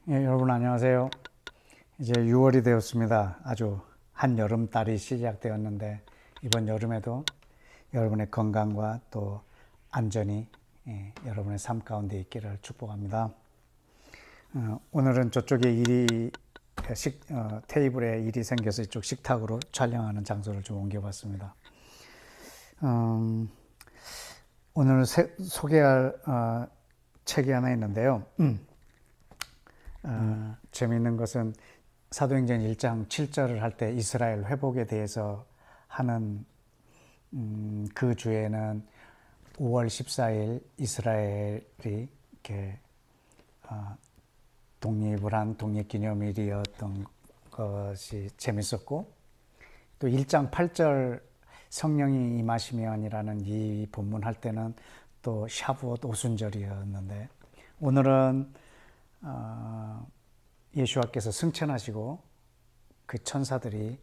예, 여러분 안녕하세요. 이제 6월이 되었습니다. 아주 한여름달이 시작되었는데 이번 여름에도 여러분의 건강과 또 안전이 여러분의 삶 가운데 있기를 축복합니다. 오늘은 저쪽에 테이블에 일이 생겨서 이쪽 식탁으로 촬영하는 장소를 좀 옮겨봤습니다. 음, 오늘 소개할 책이 하나 있는데요. 재미있는 것은 사도행전 1장 7절을 할 때 이스라엘 회복에 대해서 하는 그 주에는 5월 14일 이스라엘이 이렇게 독립을 한 독립기념일이었던 것이 재밌었고, 또 1장 8절 성령이 임하시면이라는 이 본문 할 때는 또 샤브옷 오순절이었는데, 오늘은 예수와께서 승천하시고 그 천사들이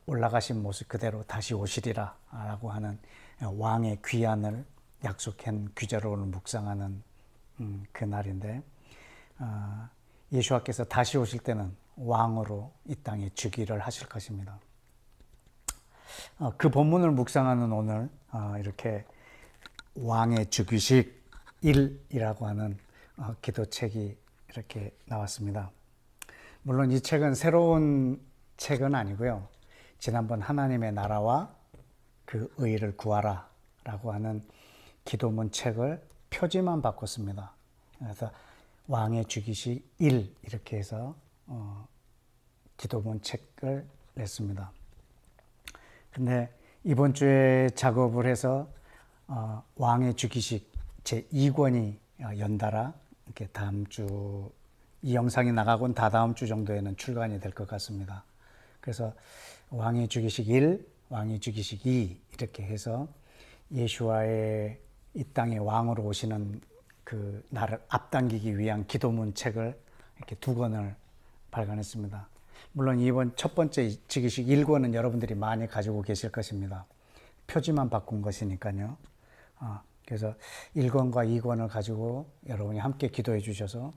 올라가신 모습 그대로 다시 오시리라 라고 하는 왕의 귀환을 약속한 귀자로 오늘 묵상하는 그 날인데, 예수와께서 다시 오실 때는 왕으로 이 땅에 즉위를 하실 것입니다. 그 본문을 묵상하는 오늘 이렇게 왕의 즉위식 1이라고 하는 기도책이 이렇게 나왔습니다. 물론 이 책은 새로운 책은 아니고요. 지난번 하나님의 나라와 그 의를 구하라 라고 하는 기도문 책을 표지만 바꿨습니다. 그래서 왕의 즉위식 1 이렇게 해서 기도문 책을 냈습니다. 근데 이번 주에 작업을 해서 왕의 즉위식 제2권이 연달아 이렇게 다음 주 이 영상이 나가곤 다다음 주 정도에는 출간이 될 것 같습니다. 그래서 왕의 즉위식 1, 왕의 즉위식 2 이렇게 해서 예수와의 이 땅에 왕으로 오시는 그 날을 앞당기기 위한 기도문 책을 이렇게 두 권을 발간했습니다. 물론 이번 첫 번째 즉위식 1권은 여러분들이 많이 가지고 계실 것입니다. 표지만 바꾼 것이니까요. 그래서 1권과 2권을 가지고 여러분이 함께 기도해 주셔서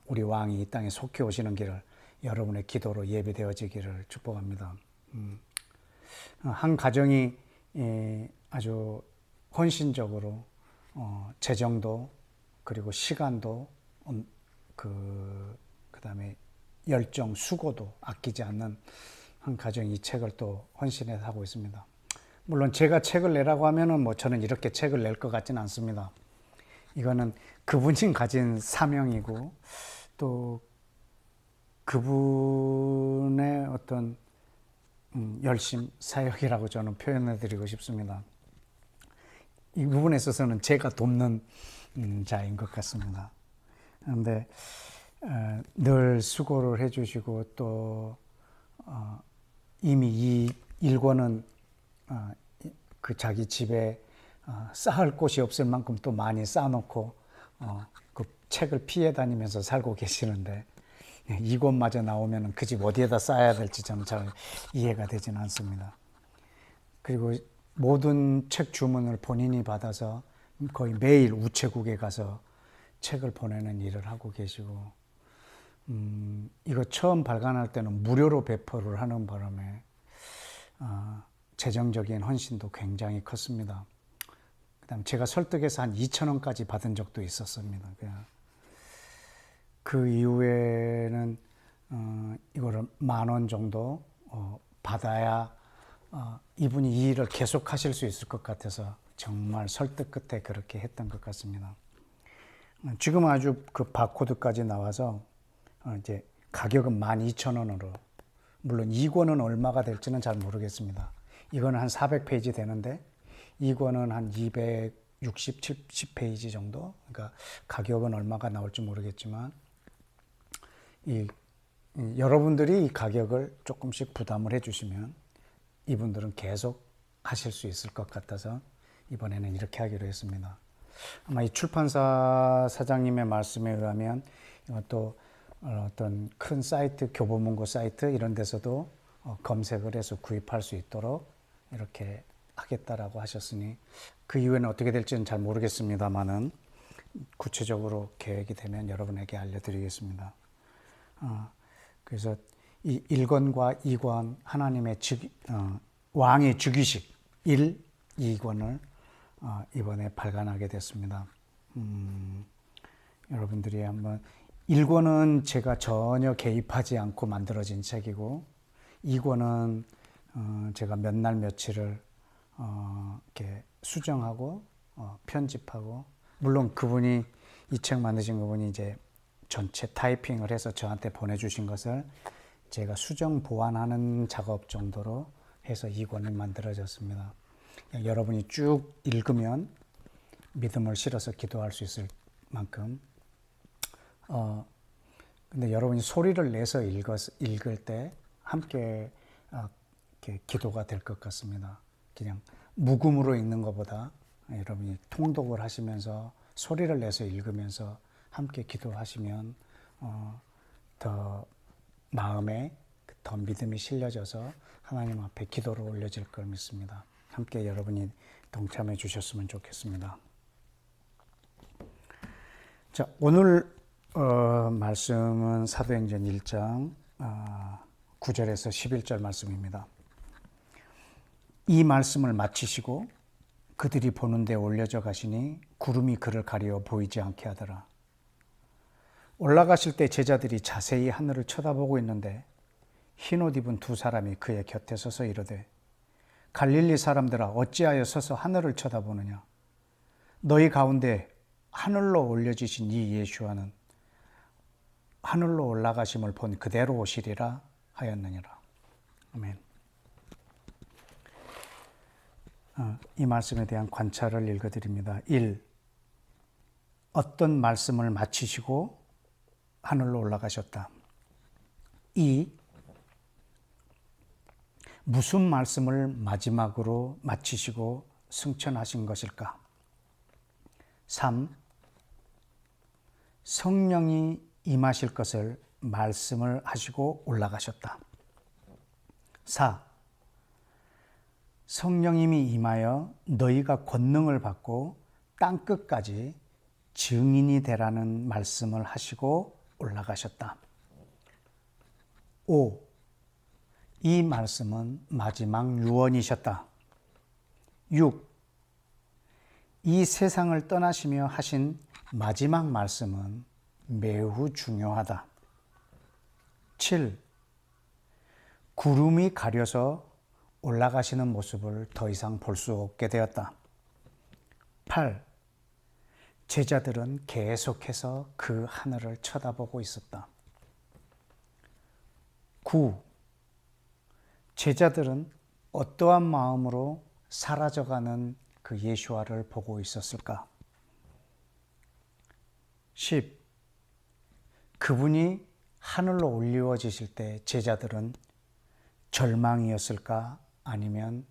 우리 왕이 이 땅에 속히 오시는 길을 여러분의 기도로 예비되어지기를 축복합니다. 한 가정이 아주 헌신적으로 재정도 그리고 시간도 그다음에 열정, 수고도 아끼지 않는 한 가정이 이 책을 또 헌신해서 하고 있습니다. 물론 제가 책을 내라고 하면은 저는 이렇게 책을 낼 것 같지는 않습니다. 이거는 그분이 가진 사명이고 또 그분의 어떤 열심, 사역이라고 저는 표현해 드리고 싶습니다. 이 부분에 있어서는 제가 돕는 자인 것 같습니다. 그런데 늘 수고를 해주시고 또 이미 이 일권은 그 자기 집에 쌓을 곳이 없을 만큼 또 많이 쌓아놓고 그 책을 피해 다니면서 살고 계시는데 이곳마저 나오면 그 집 어디에다 쌓아야 될지 저는 잘 이해가 되지는 않습니다. 그리고 모든 책 주문을 본인이 받아서 거의 매일 우체국에 가서 책을 보내는 일을 하고 계시고, 이거 처음 발간할 때는 무료로 배포를 하는 바람에 재정적인 헌신도 굉장히 컸습니다. 그다음 제가 설득해서 한 2,000원까지 받은 적도 있었습니다. 그 이후에는 이거를 10,000원 정도 받아야 이분이 이 일을 계속 하실 수 있을 것 같아서 정말 설득 끝에 그렇게 했던 것 같습니다. 지금 아주 그 바코드까지 나와서 이제 가격은 12,000원으로, 물론 2권은 얼마가 될지는 잘 모르겠습니다. 이거는 한 400페이지 되는데 이거는 한 260, 70페이지 정도. 그러니까 가격은 얼마가 나올지 모르겠지만 여러분들이 이 가격을 조금씩 부담을 해주시면 이분들은 계속 하실 수 있을 것 같아서 이번에는 이렇게 하기로 했습니다. 아마 이 출판사 사장님의 말씀에 의하면 이것도 어떤 큰 사이트, 교보문고 사이트 이런 데서도 검색을 해서 구입할 수 있도록 이렇게 하겠다라고 하셨으니 그 이후에는 어떻게 될지는 잘 모르겠습니다만은 구체적으로 계획이 되면 여러분에게 알려드리겠습니다. 그래서 이 1권과 2권 하나님의 왕의 즉위식 1, 2권을 이번에 발간하게 됐습니다. 여러분들이 한번 1권은 제가 전혀 개입하지 않고 만들어진 책이고 2권은 제가 몇 날 며칠을 이렇게 수정하고 편집하고 물론 그분이 이 책 만드신 그분이 이제 전체 타이핑을 해서 저한테 보내주신 것을 제가 수정 보완하는 작업 정도로 해서 2권이 만들어졌습니다. 여러분이 쭉 읽으면 믿음을 실어서 기도할 수 있을 만큼 근데 여러분이 소리를 내서 읽을 때 함께 이렇게 기도가 될 것 같습니다. 그냥 묵음으로 읽는 것보다 여러분이 통독을 하시면서 소리를 내서 읽으면서 함께 기도하시면 더 마음에 더 믿음이 실려져서 하나님 앞에 기도로 올려질 걸 믿습니다. 함께 여러분이 동참해 주셨으면 좋겠습니다. 자, 오늘 말씀은 사도행전 1장 9절에서 11절 말씀입니다. 이 말씀을 마치시고 그들이 보는 데 올려져 가시니 구름이 그를 가리어 보이지 않게 하더라. 올라가실 때 제자들이 자세히 하늘을 쳐다보고 있는데 흰옷 입은 두 사람이 그의 곁에 서서 이르되 갈릴리 사람들아 어찌하여 서서 하늘을 쳐다보느냐 너희 가운데 하늘로 올려지신 이 예수와는 하늘로 올라가심을 본 그대로 오시리라 하였느니라. 아멘. 이 말씀에 대한 관찰을 읽어드립니다. 1. 어떤 말씀을 마치시고 하늘로 올라가셨다. 2. 무슨 말씀을 마지막으로 마치시고 승천하신 것일까? 3. 성령이 임하실 것을 말씀을 하시고 올라가셨다. 4. 성령님이 임하여 너희가 권능을 받고 땅끝까지 증인이 되라는 말씀을 하시고 올라가셨다. 5. 이 말씀은 마지막 유언이셨다. 6. 이 세상을 떠나시며 하신 마지막 말씀은 매우 중요하다. 7. 구름이 가려서 올라가시는 모습을 더 이상 볼 수 없게 되었다. 8. 제자들은 계속해서 그 하늘을 쳐다보고 있었다. 9. 제자들은 어떠한 마음으로 사라져가는 그 예수와를 보고 있었을까? 10. 그분이 하늘로 올리워지실 때 제자들은 절망이었을까? 아니면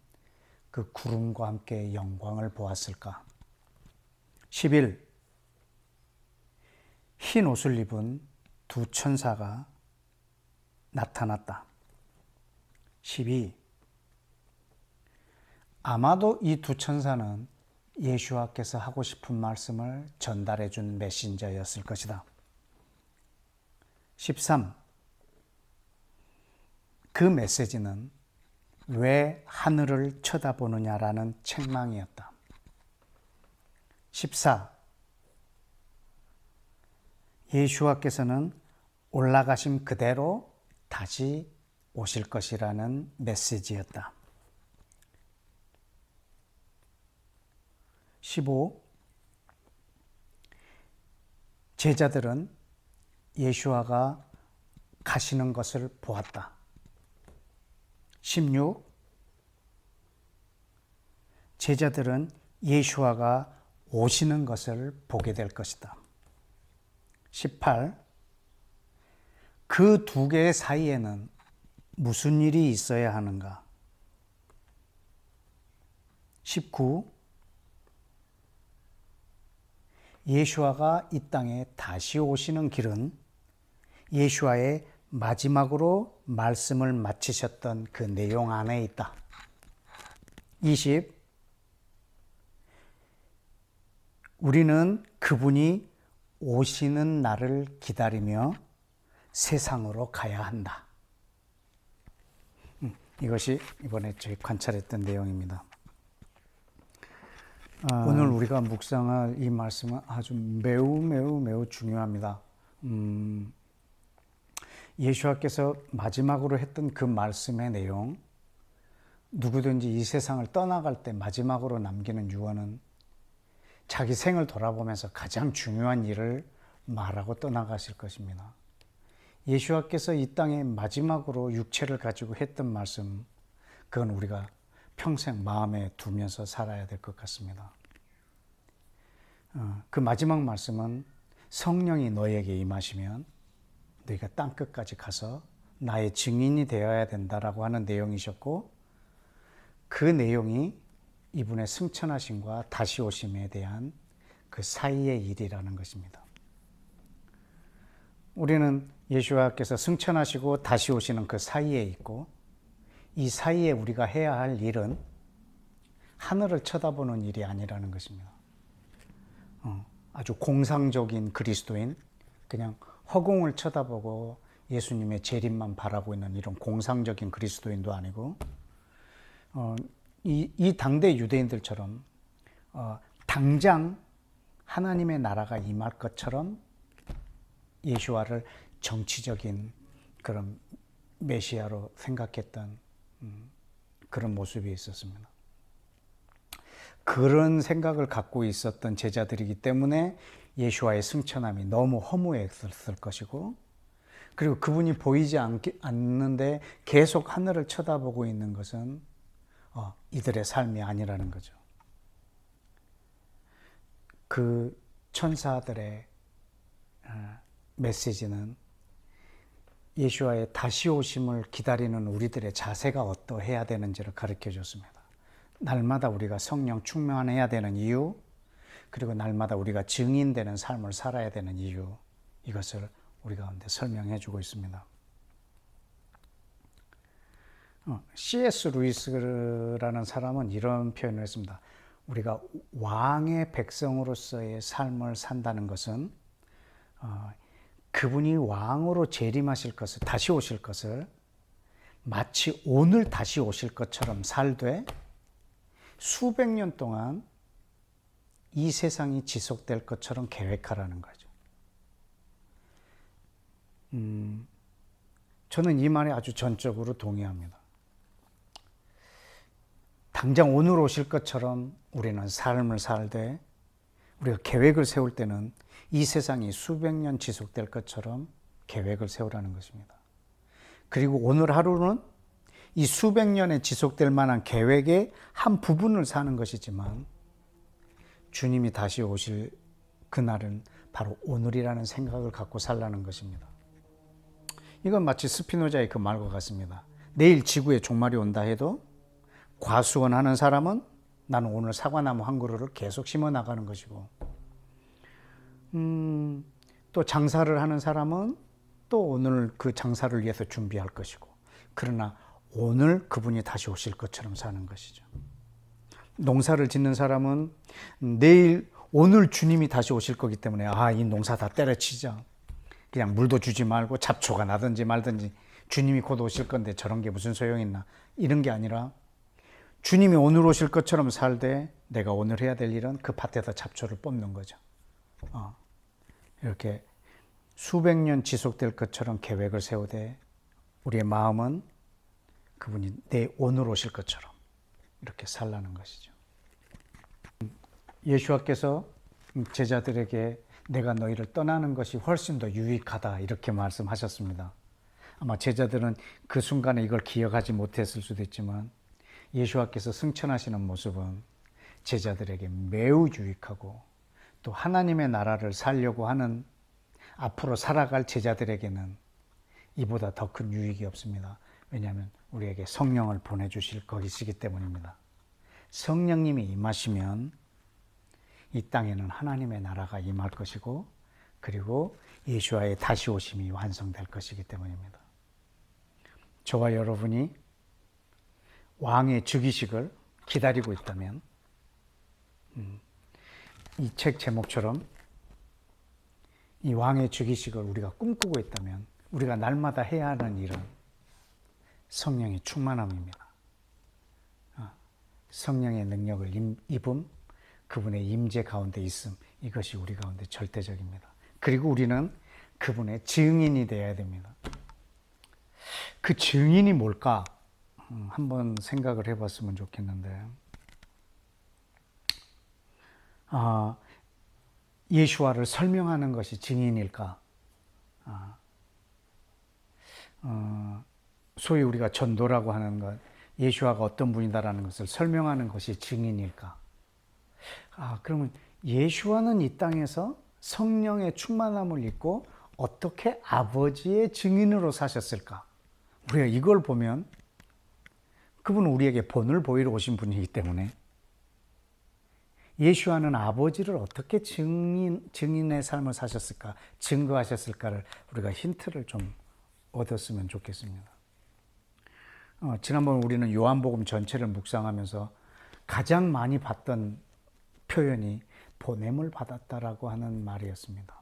그 구름과 함께 영광을 보았을까? 11. 흰 옷을 입은 두 천사가 나타났다. 12. 아마도 이 두 천사는 예수와께서 하고 싶은 말씀을 전달해 준 메신저였을 것이다. 13. 그 메시지는 왜 하늘을 쳐다보느냐라는 책망이었다. 14. 예수와께서는 올라가심 그대로 다시 오실 것이라는 메시지였다. 15. 제자들은 예수와가 가시는 것을 보았다. 16. 제자들은 예수와가 오시는 것을 보게 될 것이다. 18. 그 두 개의 사이에는 무슨 일이 있어야 하는가? 19. 예수와가 이 땅에 다시 오시는 길은 예수와의 마지막으로 말씀을 마치셨던 그 내용 안에 있다. 20. 우리는 그분이 오시는 날을 기다리며 세상으로 가야 한다. 이것이 이번에 저희 관찰했던 내용입니다. 오늘 우리가 묵상할 이 말씀은 아주 매우 중요합니다. 예수와께서 마지막으로 했던 그 말씀의 내용, 누구든지 이 세상을 떠나갈 때 마지막으로 남기는 유언은 자기 생을 돌아보면서 가장 중요한 일을 말하고 떠나가실 것입니다. 예수와께서 이 땅에 마지막으로 육체를 가지고 했던 말씀, 그건 우리가 평생 마음에 두면서 살아야 될 것 같습니다. 그 마지막 말씀은 성령이 너에게 임하시면 너희가 땅끝까지 가서 나의 증인이 되어야 된다라고 하는 내용이셨고, 그 내용이 이분의 승천하심과 다시 오심에 대한 그 사이의 일이라는 것입니다. 우리는 예수와께서 승천하시고 다시 오시는 그 사이에 있고, 이 사이에 우리가 해야 할 일은 하늘을 쳐다보는 일이 아니라는 것입니다. 아주 공상적인 그리스도인, 그냥 허공을 쳐다보고 예수님의 재림만 바라고 있는 이런 공상적인 그리스도인도 아니고, 이 당대 유대인들처럼 당장 하나님의 나라가 임할 것처럼 예수와를 정치적인 그런 메시아로 생각했던 그런 모습이 있었습니다. 그런 생각을 갖고 있었던 제자들이기 때문에 예수와의 승천함이 너무 허무했을 것이고, 그리고 그분이 보이지 않는데 계속 하늘을 쳐다보고 있는 것은 이들의 삶이 아니라는 거죠. 그 천사들의 메시지는 예수와의 다시 오심을 기다리는 우리들의 자세가 어떠해야 되는지를 가르쳐 줬습니다. 날마다 우리가 성령 충만해야 되는 이유, 그리고 날마다 우리가 증인되는 삶을 살아야 되는 이유, 이것을 우리 가운데 설명해 주고 있습니다. C.S. 루이스라는 사람은 이런 표현을 했습니다. 우리가 왕의 백성으로서의 삶을 산다는 것은 그분이 왕으로 재림하실 것을, 다시 오실 것을 마치 오늘 다시 오실 것처럼 살되 수백 년 동안 이 세상이 지속될 것처럼 계획하라는 거죠. 저는 이 말에 아주 전적으로 동의합니다. 당장 오늘 오실 것처럼 우리는 삶을 살되, 우리가 계획을 세울 때는 이 세상이 수백 년 지속될 것처럼 계획을 세우라는 것입니다. 그리고 오늘 하루는 이 수백 년에 지속될 만한 계획의 한 부분을 사는 것이지만, 주님이 다시 오실 그날은 바로 오늘이라는 생각을 갖고 살라는 것입니다. 이건 마치 스피노자의 그 말과 같습니다. 내일 지구에 종말이 온다 해도 과수원하는 사람은 나는 오늘 사과나무 한 그루를 계속 심어 나가는 것이고, 또 장사를 하는 사람은 또 오늘 그 장사를 위해서 준비할 것이고, 그러나 오늘 그분이 다시 오실 것처럼 사는 것이죠. 농사를 짓는 사람은 내일, 오늘 주님이 다시 오실 거기 때문에 이 농사 다 때려치자. 그냥 물도 주지 말고 잡초가 나든지 말든지, 주님이 곧 오실 건데 저런 게 무슨 소용이 있나, 이런 게 아니라 주님이 오늘 오실 것처럼 살되 내가 오늘 해야 될 일은 그 밭에서 잡초를 뽑는 거죠. 이렇게 수백 년 지속될 것처럼 계획을 세우되 우리의 마음은 그분이 내 오늘 오실 것처럼 이렇게 살라는 것이죠. 예수와께서 제자들에게 내가 너희를 떠나는 것이 훨씬 더 유익하다 이렇게 말씀하셨습니다. 아마 제자들은 그 순간에 이걸 기억하지 못했을 수도 있지만, 예수와께서 승천하시는 모습은 제자들에게 매우 유익하고, 또 하나님의 나라를 살려고 하는 앞으로 살아갈 제자들에게는 이보다 더 큰 유익이 없습니다. 왜냐하면 우리에게 성령을 보내주실 것이기 때문입니다. 성령님이 임하시면 이 땅에는 하나님의 나라가 임할 것이고, 그리고 예수와의 다시 오심이 완성될 것이기 때문입니다. 저와 여러분이 왕의 즉위식을 기다리고 있다면 이 책 제목처럼 이 왕의 즉위식을 우리가 꿈꾸고 있다면 우리가 날마다 해야 하는 일은 성령의 충만함입니다. 성령의 능력을 입음, 그분의 임재 가운데 있음, 이것이 우리 가운데 절대적입니다. 그리고 우리는 그분의 증인이 되어야 됩니다. 그 증인이 뭘까? 한번 생각을 해봤으면 좋겠는데, 예수와를 설명하는 것이 증인일까? 소위 우리가 전도라고 하는 것, 예수와가 어떤 분이다라는 것을 설명하는 것이 증인일까? 그러면 예수와는 이 땅에서 성령의 충만함을 입고 어떻게 아버지의 증인으로 사셨을까? 우리가 이걸 보면 그분은 우리에게 본을 보이러 오신 분이기 때문에 예수와는 아버지를 어떻게 증인의 삶을 사셨을까, 증거하셨을까를 우리가 힌트를 좀 얻었으면 좋겠습니다. 지난번 우리는 요한복음 전체를 묵상하면서 가장 많이 봤던 표현이 보냄을 받았다라고 하는 말이었습니다.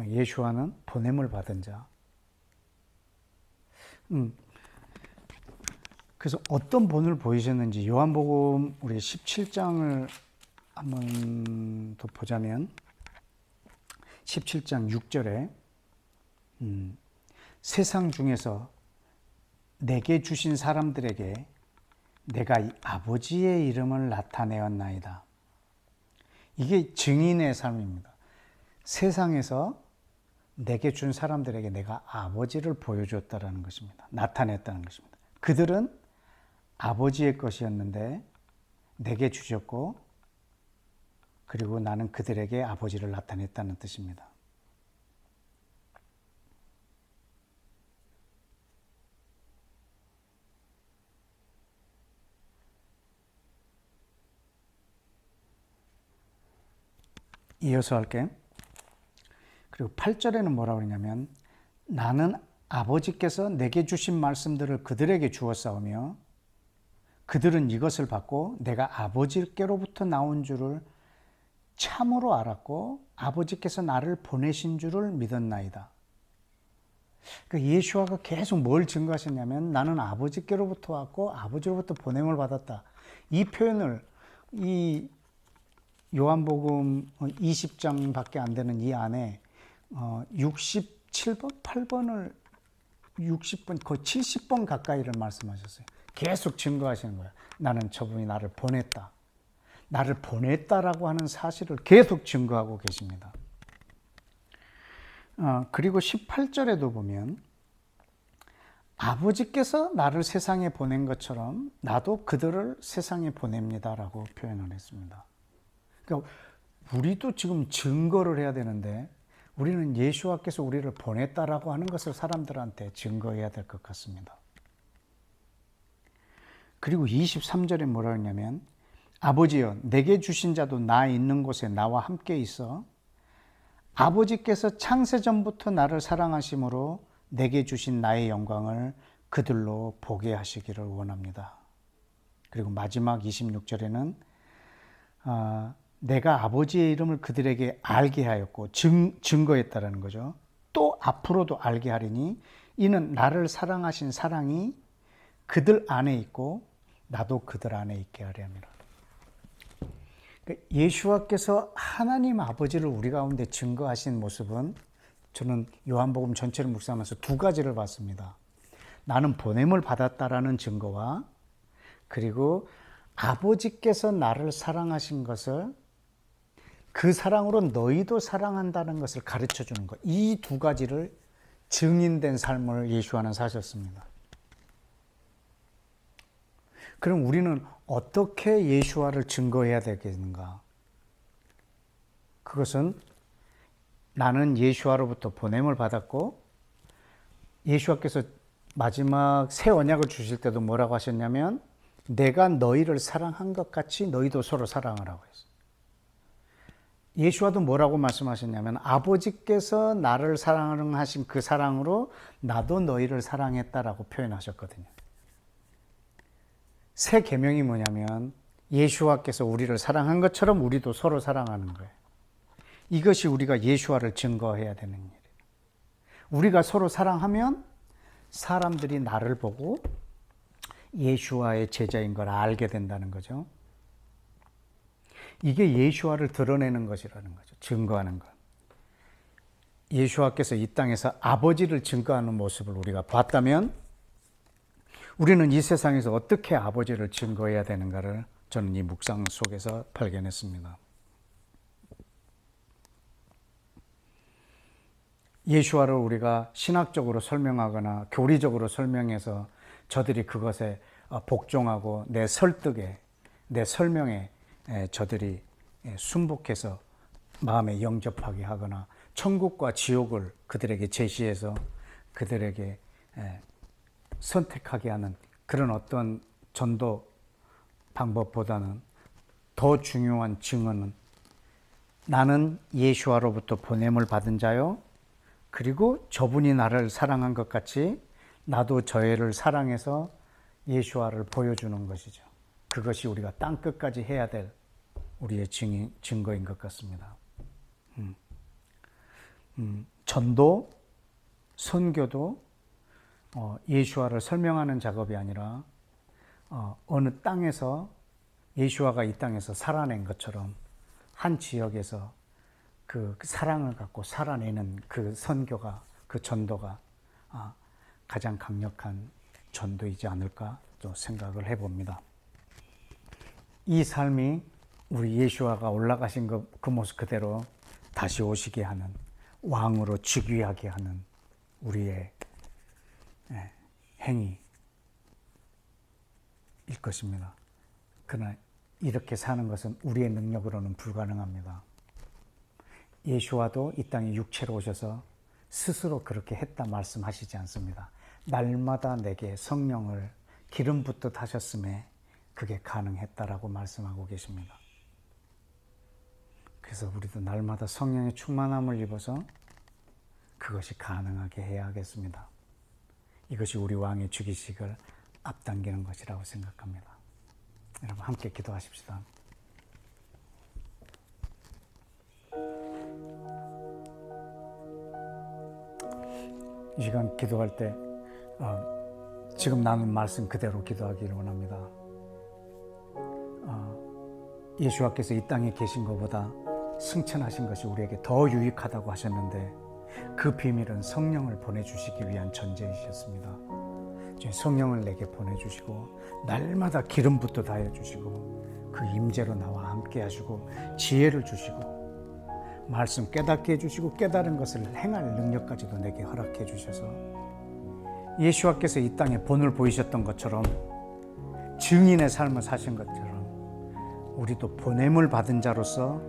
예수와는 보냄을 받은 자. 그래서 어떤 본을 보이셨는지 요한복음 우리 17장을 한번 더 보자면 17장 6절에 세상 중에서 내게 주신 사람들에게 내가 아버지의 이름을 나타내었나이다. 이게 증인의 삶입니다. 세상에서 내게 준 사람들에게 내가 아버지를 보여줬다는 것입니다. 나타냈다는 것입니다. 그들은 아버지의 것이었는데 내게 주셨고, 그리고 나는 그들에게 아버지를 나타냈다는 뜻입니다. 이어서 할게. 그리고 8절에는 뭐라고 그러냐면, 나는 아버지께서 내게 주신 말씀들을 그들에게 주었사오며 그들은 이것을 받고 내가 아버지께로부터 나온 줄을 참으로 알았고 아버지께서 나를 보내신 줄을 믿었나이다. 그러니까 예수와가 계속 뭘 증거하셨냐면, 나는 아버지께로부터 왔고 아버지로부터 보냄을 받았다. 이 표현을 이 요한복음 20장밖에 안 되는 이 안에 67번, 8번을 60번, 거의 70번 가까이를 말씀하셨어요. 계속 증거하시는 거예요. 나는 저분이 나를 보냈다. 나를 보냈다라고 하는 사실을 계속 증거하고 계십니다. 그리고 18절에도 보면 아버지께서 나를 세상에 보낸 것처럼 나도 그들을 세상에 보냅니다라고 표현을 했습니다. 그러니까 우리도 지금 증거를 해야 되는데 우리는 예수와께서 우리를 보냈다라고 하는 것을 사람들한테 증거해야 될 것 같습니다. 그리고 23절에 뭐라 했냐면, 아버지여 내게 주신 자도 나 있는 곳에 나와 함께 있어 아버지께서 창세전부터 나를 사랑하심으로 내게 주신 나의 영광을 그들로 보게 하시기를 원합니다. 그리고 마지막 26절에는 내가 아버지의 이름을 그들에게 알게 하였고 증거했다라는 거죠. 또 앞으로도 알게 하리니 이는 나를 사랑하신 사랑이 그들 안에 있고 나도 그들 안에 있게 하려 함이라. 예수와께서 하나님 아버지를 우리 가운데 증거하신 모습은 저는 요한복음 전체를 묵상하면서 두 가지를 봤습니다. 나는 보냄을 받았다라는 증거와, 그리고 아버지께서 나를 사랑하신 것을 그 사랑으로 너희도 사랑한다는 것을 가르쳐 주는 것. 이 두 가지를 증인된 삶을 예수와는 사셨습니다. 그럼 우리는 어떻게 예수와를 증거해야 되겠는가? 그것은 나는 예수와로부터 보냄을 받았고, 예수와께서 마지막 새 언약을 주실 때도 뭐라고 하셨냐면, 내가 너희를 사랑한 것 같이 너희도 서로 사랑하라고 했어요. 예수와도 뭐라고 말씀하셨냐면, 아버지께서 나를 사랑하신 그 사랑으로 나도 너희를 사랑했다라고 표현하셨거든요. 새 계명이 뭐냐면 예수와께서 우리를 사랑한 것처럼 우리도 서로 사랑하는 거예요. 이것이 우리가 예수와를 증거해야 되는 일이에요. 우리가 서로 사랑하면 사람들이 나를 보고 예수와의 제자인 걸 알게 된다는 거죠. 이게 예수와를 드러내는 것이라는 거죠. 증거하는 것. 예수와께서 이 땅에서 아버지를 증거하는 모습을 우리가 봤다면 우리는 이 세상에서 어떻게 아버지를 증거해야 되는가를 저는 이 묵상 속에서 발견했습니다. 예수와를 우리가 신학적으로 설명하거나 교리적으로 설명해서 저들이 그것에 복종하고 내 설득에, 내 설명에 저들이 순복해서 마음에 영접하게 하거나 천국과 지옥을 그들에게 제시해서 그들에게 선택하게 하는 그런 어떤 전도 방법보다는 더 중요한 증언은 나는 예수와로부터 보냄을 받은 자요. 그리고 저분이 나를 사랑한 것 같이 나도 저애를 사랑해서 예수와를 보여주는 것이죠. 그것이 우리가 땅끝까지 해야 될 우리의 증거인 것 같습니다. 전도, 선교도 예수와를 설명하는 작업이 아니라 어느 땅에서 예수와가 이 땅에서 살아낸 것처럼 한 지역에서 그 사랑을 갖고 살아내는 그 선교가, 그 전도가 가장 강력한 전도이지 않을까 또 생각을 해봅니다. 이 삶이 우리 예수와가 올라가신 그 모습 그대로 다시 오시게 하는, 왕으로 즉위하게 하는 우리의 행위일 것입니다. 그러나 이렇게 사는 것은 우리의 능력으로는 불가능합니다. 예수와도 이 땅에 육체로 오셔서 스스로 그렇게 했다 말씀하시지 않습니다. 날마다 내게 성령을 기름 붓듯 하셨음에 그게 가능했다라고 말씀하고 계십니다. 그래서 우리도 날마다 성령의 충만함을 입어서 그것이 가능하게 해야 하겠습니다. 이것이 우리 왕의 즉위식을 앞당기는 것이라고 생각합니다. 여러분 함께 기도하십시다. 이 시간 기도할 때 지금 나눈 말씀 그대로 기도하기를 원합니다. 예수와께서 이 땅에 계신 것보다 승천하신 것이 우리에게 더 유익하다고 하셨는데 그 비밀은 성령을 보내주시기 위한 전제이셨습니다. 성령을 내게 보내주시고 날마다 기름 붓듯 하여 주시고 그 임재로 나와 함께 하시고 지혜를 주시고 말씀 깨닫게 해주시고 깨달은 것을 행할 능력까지도 내게 허락해 주셔서 예수와께서 이 땅에 본을 보이셨던 것처럼 증인의 삶을 사신 것처럼 우리도 보냄을 받은 자로서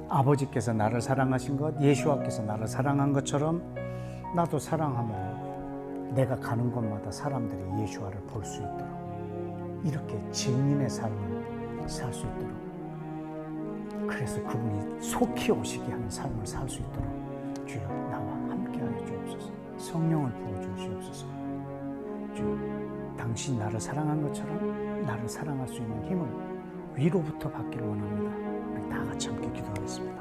아버지께서 나를 사랑하신 것, 예수와께서 나를 사랑한 것처럼 나도 사랑함으로 내가 가는 곳마다 사람들이 예수와를 볼 수 있도록 이렇게 증인의 삶을 살 수 있도록 그래서 그분이 속히 오시게 하는 삶을 살 수 있도록 주여 나와 함께하여 주옵소서. 성령을 부어주시옵소서. 주여 당신이 나를 사랑한 것처럼 나를 사랑할 수 있는 힘을 위로부터 받기를 원합니다. 우리 다 같이 함께 기도하겠습니다.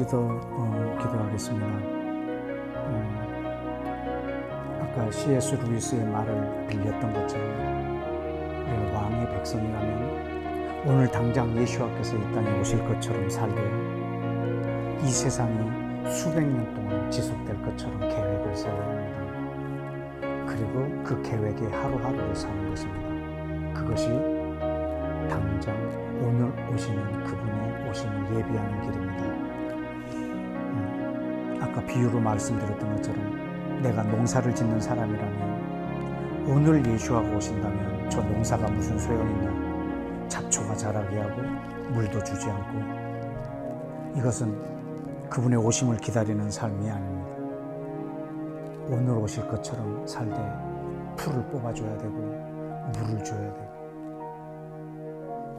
가지 더 기도하겠습니다. 아까 C.S. 루이스의 말을 빌렸던 것처럼 우리가 왕의 백성이라면 오늘 당장 예수와께서 이 땅에 오실 것처럼 살되 이 세상이 수백 년 동안 지속될 것처럼 계획을 세워야 합니다. 그리고 그 계획에 하루하루를 사는 것입니다. 그것이 당장 오늘 오시는 그분의 오심을 예비하는 길입니다. 아까 비유로 말씀드렸던 것처럼 내가 농사를 짓는 사람이라면 오늘 예수가 오신다면 저 농사가 무슨 소용있냐, 잡초가 자라게 하고 물도 주지 않고, 이것은 그분의 오심을 기다리는 삶이 아닙니다. 오늘 오실 것처럼 살되 풀을 뽑아줘야 되고 물을 줘야 되고,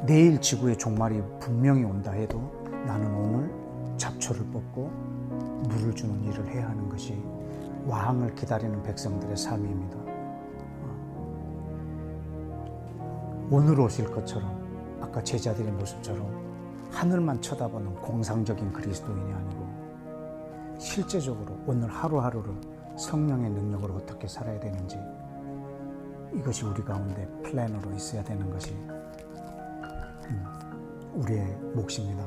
내일 지구의 종말이 분명히 온다 해도 나는 오늘 잡초를 뽑고 물을 주는 일을 해야 하는 것이 왕을 기다리는 백성들의 삶입니다. 오늘 오실 것처럼 아까 제자들의 모습처럼 하늘만 쳐다보는 공상적인 그리스도인이 아니고 실제적으로 오늘 하루하루를 성령의 능력으로 어떻게 살아야 되는지, 이것이 우리 가운데 플랜으로 있어야 되는 것이 우리의 몫입니다.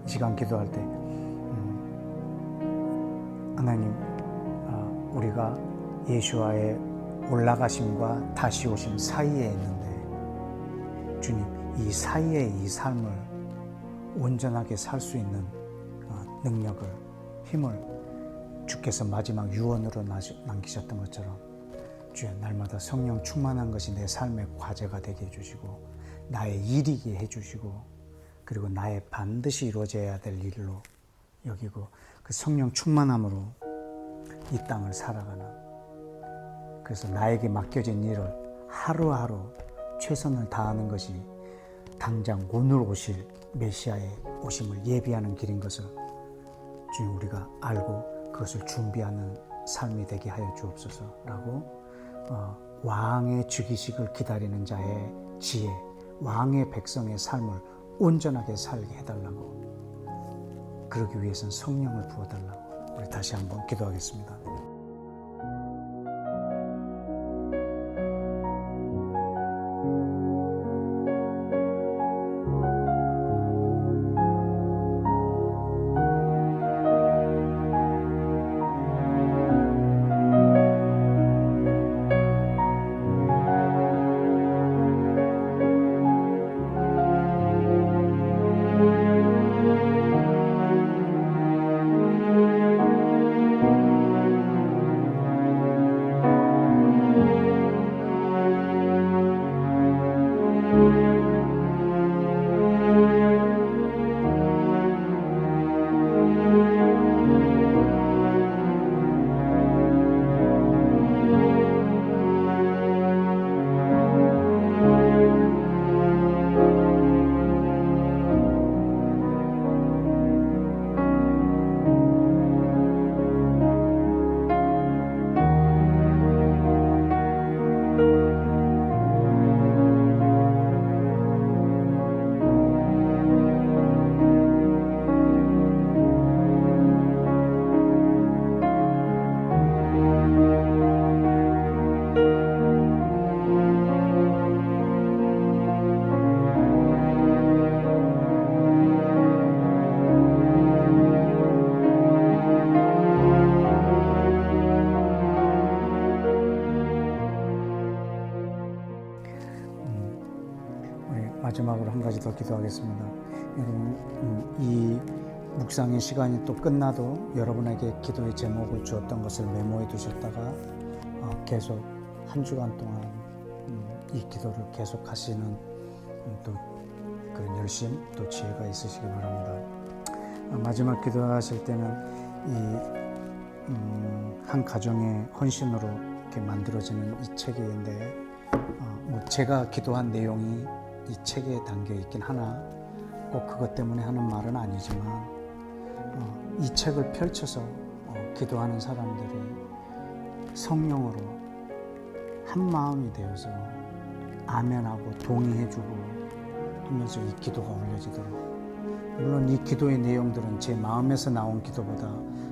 이 시간 기도할 때 하나님, 우리가 예수와의 올라가심과 다시 오심 사이에 있는데 주님, 이 사이에 이 삶을 온전하게 살 수 있는 능력을, 힘을 주께서 마지막 유언으로 남기셨던 것처럼 주여, 날마다 성령 충만한 것이 내 삶의 과제가 되게 해주시고 나의 일이게 해주시고, 그리고 나의 반드시 이루어져야 될 일로 여기고 그 성령 충만함으로 이 땅을 살아가는, 그래서 나에게 맡겨진 일을 하루하루 최선을 다하는 것이 당장 오늘 오실 메시아의 오심을 예비하는 길인 것을 주님, 우리가 알고 그것을 준비하는 삶이 되게 하여 주옵소서라고 왕의 즉위식을 기다리는 자의 지혜, 왕의 백성의 삶을 온전하게 살게 해달라고, 그러기 위해서는 성령을 부어달라고 우리 다시 한번 기도하겠습니다. 마지막으로 한 가지 더 기도하겠습니다. 여러분, 이 묵상의 시간이 또 끝나도 여러분에게 기도의 제목을 주었던 것을 메모해 두셨다가 계속 한 주간 동안 이 기도를 계속 하시는 또 그런 열심, 또 지혜가 있으시기 바랍니다. 마지막 기도하실 때는 이 한 가정의 헌신으로 이렇게 만들어지는 이 책인데, 뭐 제가 기도한 내용이 이 책에 담겨 있긴 하나 꼭 그것 때문에 하는 말은 아니지만, 이 책을 펼쳐서 기도하는 사람들이 성령으로 한 마음이 되어서 아멘하고 동의해주고 하면서 이 기도가 올려지도록 물론 이 기도의 내용들은 제 마음에서 나온 기도보다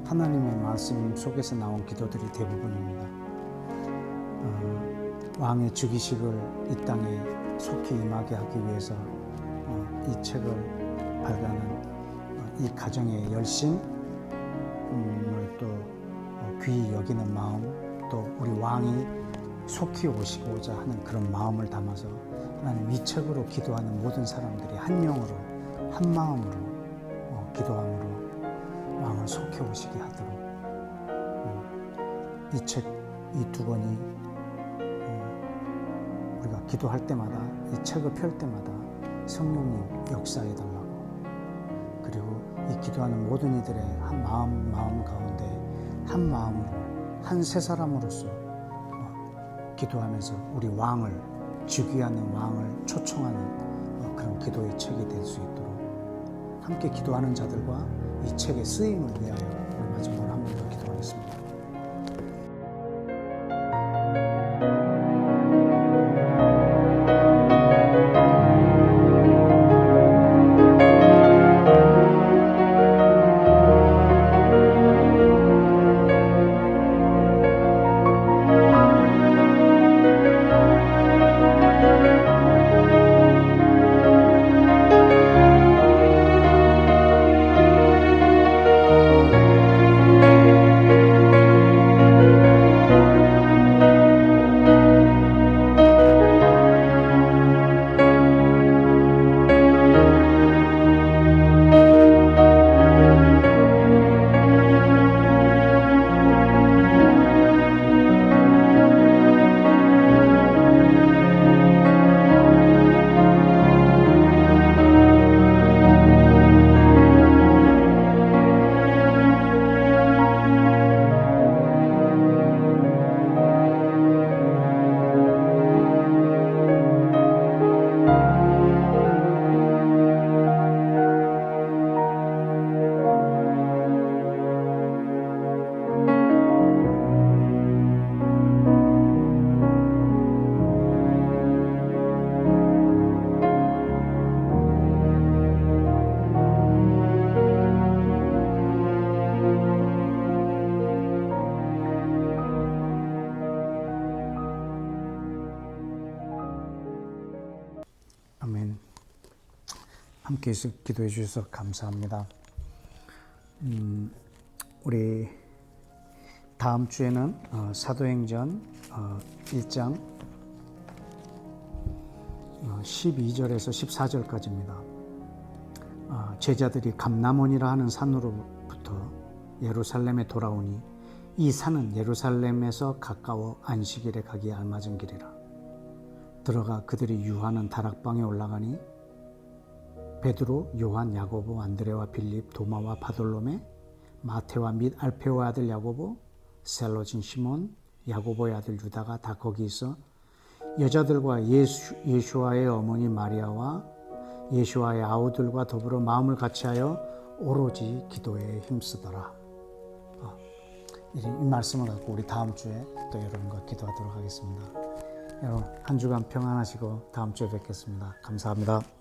하나님의 말씀 속에서 나온 기도들이 대부분입니다. 왕의 주기식을 이 땅에 속히 임하게 하기 위해서 이 책을 발간한 이 가정의 열심을 또 귀히 여기는 마음, 또 우리 왕이 속히 오시고자 하는 그런 마음을 담아서 하나님 이 책으로 기도하는 모든 사람들이 한 영으로 한 마음으로 기도함으로 왕을 속히 오시게 하도록 이 책, 이 두 권이 우리가 기도할 때마다 이 책을 펼 때마다 성령님 역사해 달라고, 그리고 이 기도하는 모든 이들의 한 마음 가운데 한 마음으로 한 세 사람으로서 기도하면서 우리 왕을 즉위하는 왕을 초청하는 그런 기도의 책이 될 수 있도록 함께 기도하는 자들과 이 책의 쓰임을 위하여 우리 마지막으로 한 번 더 기도하겠습니다. 아멘. 함께 기도해 주셔서 감사합니다. 우리 다음 주에는 사도행전 1장 12절에서 14절까지입니다. 제자들이 감람원이라 하는 산으로부터 예루살렘에 돌아오니 이 산은 예루살렘에서 가까워 안식일에 가기에 알맞은 길이라. 들어가 그들이 유하는 다락방에 올라가니 베드로, 요한, 야고보, 안드레와 빌립, 도마와 바돌로메, 마테와 및 알페오의 아들 야고보, 셀로진 시몬, 야고보의 아들 유다가 다 거기 있어 여자들과 예수와의 어머니 마리아와 예수와의 아우들과 더불어 마음을 같이하여 오로지 기도에 힘쓰더라. 이 말씀을 갖고 우리 다음 주에 또 여러분과 기도하도록 하겠습니다. 여러분 한 주간 평안하시고 다음 주에 뵙겠습니다. 감사합니다.